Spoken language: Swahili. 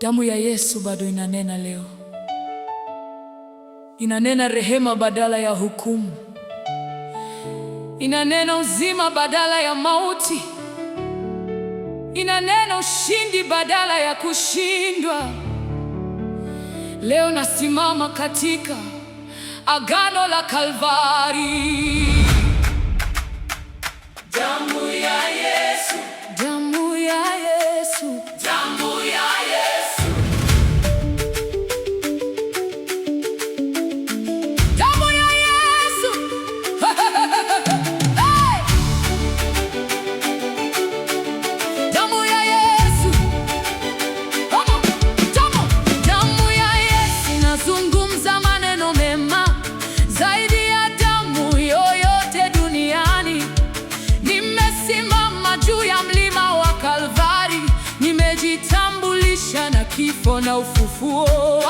Damu ya Yesu bado inanena leo. Inanena rehema badala ya hukumu. Inanena uzima badala ya mauti. Inanena ushindi badala ya kushindwa. Leo nasimama katika agano la Kalvari. Damu ya Yesu, damu ya Yesu, damu ya Yesu, damu ya Yesu. Hey! Damu ya Yesu, damu ya Yesu inazungumza maneno mema zaidi ya damu yoyote duniani. Nimesimama juu ya mlima wa Kalvari, nimejitambulisha na kifo na ufufuo.